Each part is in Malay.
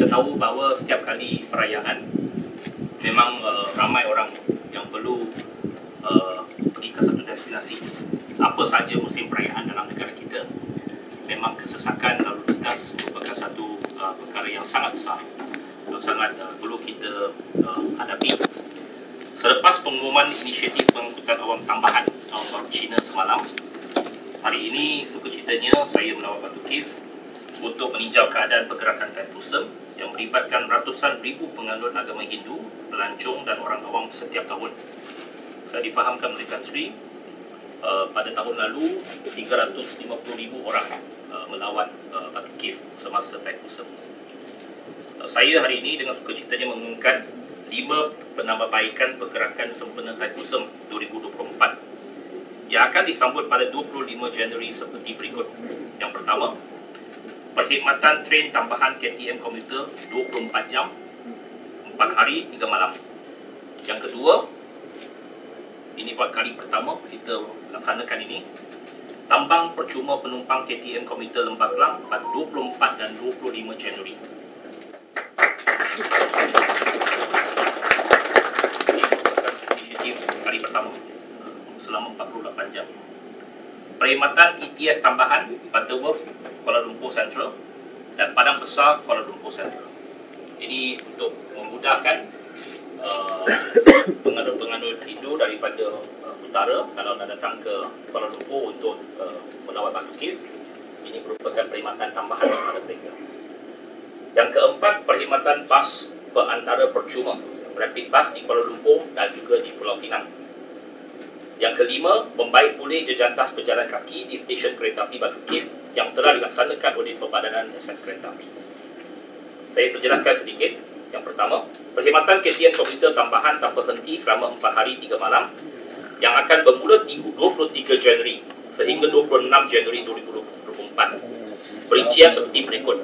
kita tahu bahawa setiap kali perayaan memang ramai orang yang perlu pergi ke satu destinasi. Apa saja musim perayaan dalam negara kita, memang kesesakan lalu lintas merupakan satu perkara yang sangat besar, sangat perlu kita hadapi. Selepas pengumuman inisiatif pengangkutan awam tambahan Tahun Baru Cina semalam, hari ini sukacitanya saya menawar Batu Kif untuk meninjau keadaan pergerakan Thaipusam yang melibatkan ratusan ribu penganut agama Hindu, pelancong dan orang awam setiap tahun. Saya difahamkan oleh Tan Sri, pada tahun lalu 350,000 orang melawat Batu Kif semasa Thaipusam. Saya hari ini dengan sukacitanya mengumumkan 5 penambahbaikan pergerakan sempena Thaipusam 2024 yang akan disambut pada 25 Januari seperti berikut. Yang pertama, perkhidmatan train tambahan KTM komuter 24 jam 4 hari 3 malam. Yang kedua, ini buat kali pertama kita laksanakan ini, tambang percuma penumpang KTM komuter Lembah Kelang pada 24 dan 25 Januari. Hari pertama selama 48 jam. Perkhidmatan ETS tambahan Butterworth Kuala Lumpur Central dan Padang Besar Kuala Lumpur Central. Ini untuk memudahkan penganut-penganut Hindu daripada utara kalau nak datang ke Kuala Lumpur untuk melawat Batu Kif. Ini merupakan perkhidmatan tambahan kepada mereka. Yang keempat, perkhidmatan bas perantara percuma rapid bus di Kuala Lumpur dan juga di Pulau Pinang. Yang kelima, membaik pulih jejantas pejalan kaki di stesen kereta api Batu Kif yang telah dilaksanakan oleh Perbadanan Aset Kereta Api. Saya perjelaskan sedikit. Yang pertama, perkhidmatan KTM komuter tambahan tanpa henti selama 4 hari 3 malam yang akan bermula di 23 Januari sehingga 26 Januari 2024. Perincian seperti berikut.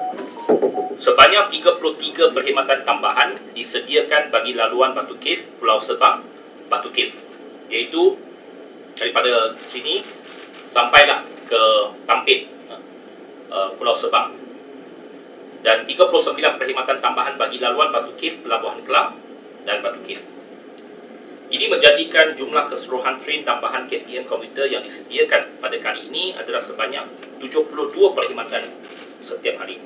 Sebanyak 33 perkhidmatan tambahan disediakan bagi laluan Batu Kif, Pulau Sebang, Batu Kif, iaitu daripada sini sampailah ke Tampin, Pulau Sebang, dan 39 perkhidmatan tambahan bagi laluan Batu Kif, Pelabuhan Kelang dan Batu Kif. Ini menjadikan jumlah keseluruhan train tambahan KTM komuter yang disediakan pada kali ini adalah sebanyak 72 perkhidmatan setiap hari.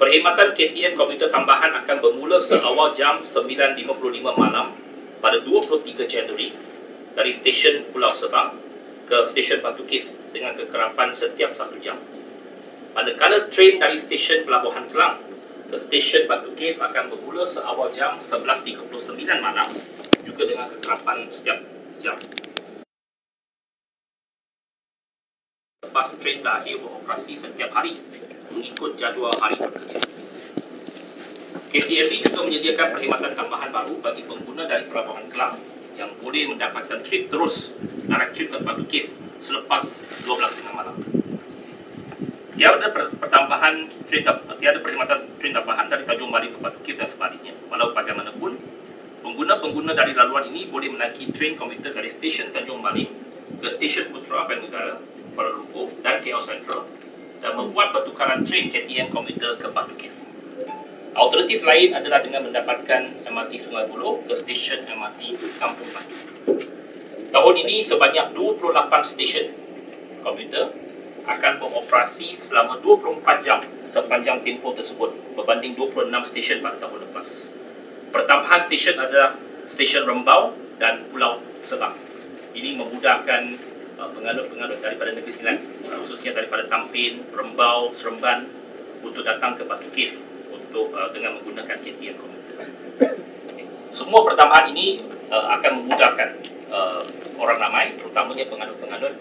Perkhidmatan KTM komuter tambahan akan bermula seawal jam 9.55 malam pada 23 Januari dari stesen Pulau Sebang ke stesen Batu Kif dengan kekerapan setiap 1 jam. Manakala train dari stesen Pelabuhan Kelang ke stesen Batu Kif akan bermula seawal jam 11.39 malam juga dengan kekerapan setiap jam. Bas train terakhir beroperasi setiap hari mengikut jadual hari bekerja. KTMB juga menyediakan perkhidmatan tambahan baru bagi pengguna dari Pelabuhan Kelang yang boleh mendapatkan trip terus direct trip ke Batu Kif selepas 12.30 malam. Tiada perkhidmatan train tambahan dari Tanjung Bali ke Batu Kif dan sebaliknya. Walau bagaimanapun, pengguna-pengguna dari laluan ini boleh menaiki train komuter dari stesen Tanjung Bali ke stesen Putra Bank Negara, Kuala Lumpur dan KL Central dan membuat pertukaran train KTM komuter ke Batu Kif. Alternatif lain adalah dengan mendapatkan MRT Sungai Buloh ke stesen MRT Kampung Batu. Tahun ini sebanyak 28 stesen komuter akan beroperasi selama 24 jam sepanjang tempoh tersebut berbanding 26 stesen pada tahun lepas. Pertambahan stesen adalah stesen Rembau dan Pulau Sebang. Ini memudahkan penganut-penganut daripada Negeri Sembilan, khususnya daripada Tampin, Rembau, Seremban untuk datang ke Batu Kif dengan menggunakan KTM komuter. Semua pertambahan ini akan memudahkan orang ramai, terutamanya penganut-penganut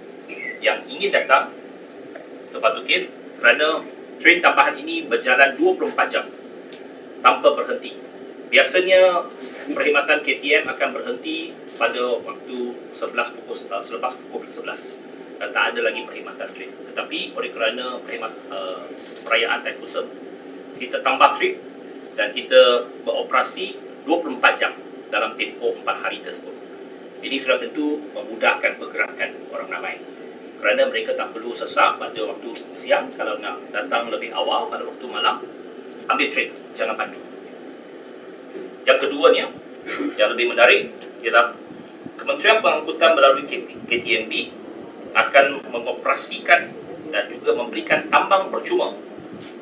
yang ingin datang ke Batu Kif kerana train tambahan ini berjalan 24 jam tanpa berhenti. Biasanya perkhidmatan KTM akan berhenti pada waktu selepas pukul 11 dan tak ada lagi perkhidmatan train. Tetapi oleh kerana perayaan Thaipusam, kita tambah trip dan kita beroperasi 24 jam dalam tempoh 4 hari tersebut. Ini sudah tentu memudahkan pergerakan orang ramai kerana mereka tak perlu sesak pada waktu siang kalau nak datang lebih awal pada waktu malam, ambil train, jangan pandu. Yang keduanya, yang lebih menarik ialah Kementerian Pengangkutan melalui KTMB akan mengoperasikan dan juga memberikan tambang percuma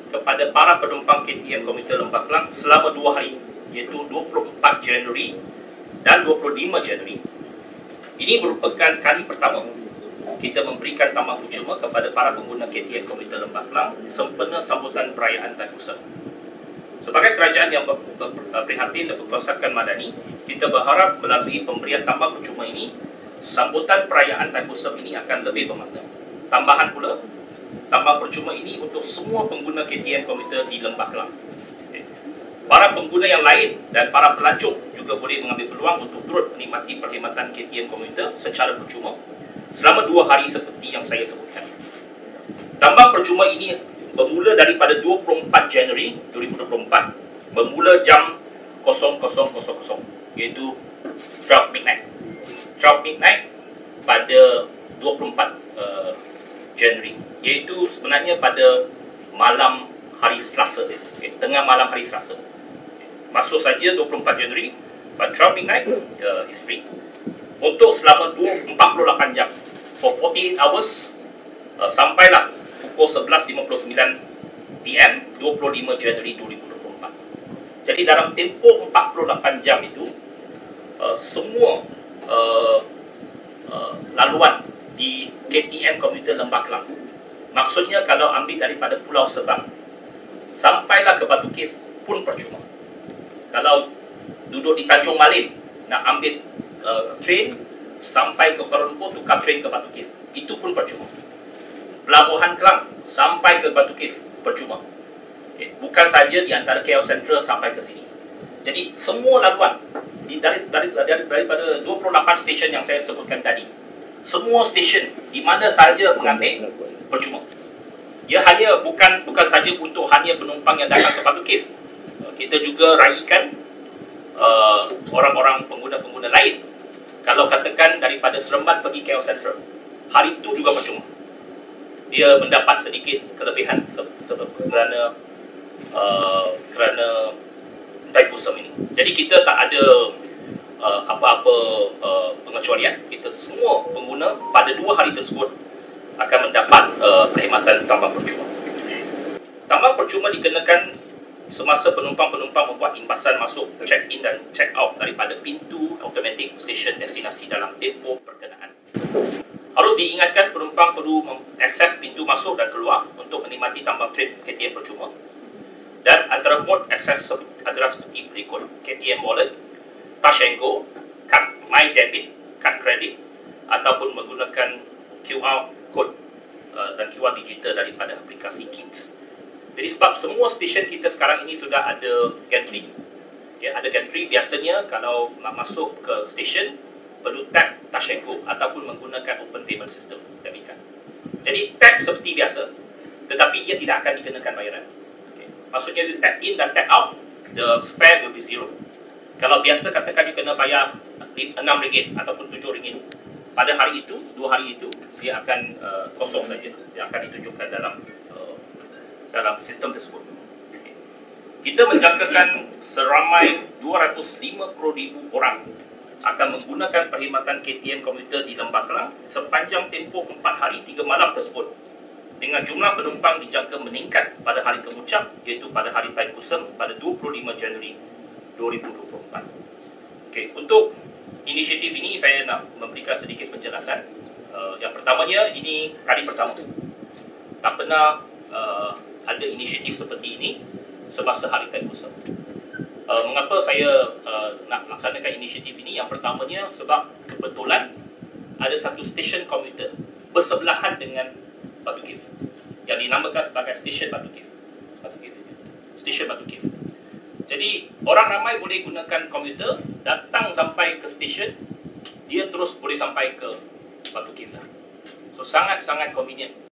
kepada para penumpang KTM Komuter Lembah Kelang selama 2 hari, iaitu 24 Januari dan 25 Januari. Ini merupakan kali pertama kita memberikan tambang percuma kepada para pengguna KTM Komuter Lembah Kelang sempena sambutan perayaan Taipusan. Sebagai kerajaan yang berprihatin dan berkuasakan madani, kita berharap melalui pemberian tambang percuma ini, sambutan perayaan Taipusan ini akan lebih bermakna. Tambahan pula, tambang percuma ini untuk semua pengguna KTM Komuter di Lembah Kelang. Para pengguna yang lain dan para pelancong juga boleh mengambil peluang untuk turut menikmati perkhidmatan KTM Komuter secara percuma selama 2 hari seperti yang saya sebutkan. Tambang percuma ini bermula daripada 24 Januari 2024 bermula jam 00.00 iaitu 12 midnight. 12 midnight pada 24 Januari, iaitu sebenarnya pada malam hari Selasa, tengah malam hari Selasa. Masuk saja 24 Januari, but 12 midnight is free. Untuk selama 48 jam, for 48 hours, sampailah pukul 11.59 PM 25 Januari 2024. Jadi dalam tempoh 48 jam itu, semua laluan di KTM Komuter Lembah Kelang, maksudnya kalau ambil daripada Pulau Sebang sampailah ke Batu Cave pun percuma. Kalau duduk di Tanjung Malim nak ambil train sampai ke Kuala Lumpur, tukar train ke Batu Cave, itu pun percuma. Pelabuhan Kelang sampai ke Batu Cave percuma. Bukan saja di antara KL Central sampai ke sini. Jadi semua laluan daripada 28 stesen yang saya sebutkan tadi, semua stesen di mana saja mengambil percuma. Ia hanya bukan saja untuk hanya penumpang yang datang ke Batu Cave. Kita juga raikan orang-orang pengguna-pengguna lain. Kalau katakan daripada Seremban pergi KL Central, hari itu juga percuma. Dia mendapat sedikit kelebihan kerana Taipusan ini. Jadi kita tak ada apa-apa pengecualian. Kita semua pengguna pada 2 hari tersebut akan mendapat perkhidmatan tambang percuma. Tambang percuma dikenakan semasa penumpang-penumpang membuat imbasan masuk, check-in dan check-out daripada pintu automatik stesen destinasi dalam tempoh berkenaan. Harus diingatkan penumpang perlu mengakses pintu masuk dan keluar untuk menikmati tambang train KTM percuma. Dan antara mod akses adalah seperti berikut: KTM Wallet, Touch and Go, kad My Debit, kad kredit, ataupun menggunakan QR code dan QR digital daripada aplikasi KINS. Jadi sebab semua stesen kita sekarang ini sudah ada gantry. Ya, ada gantry. Biasanya kalau nak masuk ke stesen perlu tap Touch and Go ataupun menggunakan Open Payment System, debit card. Jadi tap seperti biasa, tetapi ia tidak akan dikenakan bayaran. Maksudnya you tap in dan tap out, the fare will be zero. Kalau biasa katakan you kena bayar RM6 ataupun RM7, pada hari itu, 2 hari itu, dia akan kosong saja. Dia akan ditunjukkan dalam sistem tersebut. Kita menjangkakan seramai 250,000 orang akan menggunakan perkhidmatan KTM Komuter di Lembah Kelang sepanjang tempoh 4 hari 3 malam tersebut, dengan jumlah penumpang dijangka meningkat pada hari kemuncak, iaitu pada hari Taipusan pada 25 Januari 2024. Okey, untuk inisiatif ini saya nak memberikan sedikit penjelasan. Yang pertamanya, ini kali pertama. Tak pernah ada inisiatif seperti ini semasa hari Taipusan. Mengapa saya nak laksanakan inisiatif ini? Yang pertamanya sebab kebetulan ada satu stesen komuter bersebelahan dengan Batu Cave yang dinamakan sebagai stesen Batu Cave. Stesen Batu Cave. Jadi orang ramai boleh gunakan komuter, datang sampai ke stesen, dia terus boleh sampai ke Batu Cave. So sangat-sangat convenient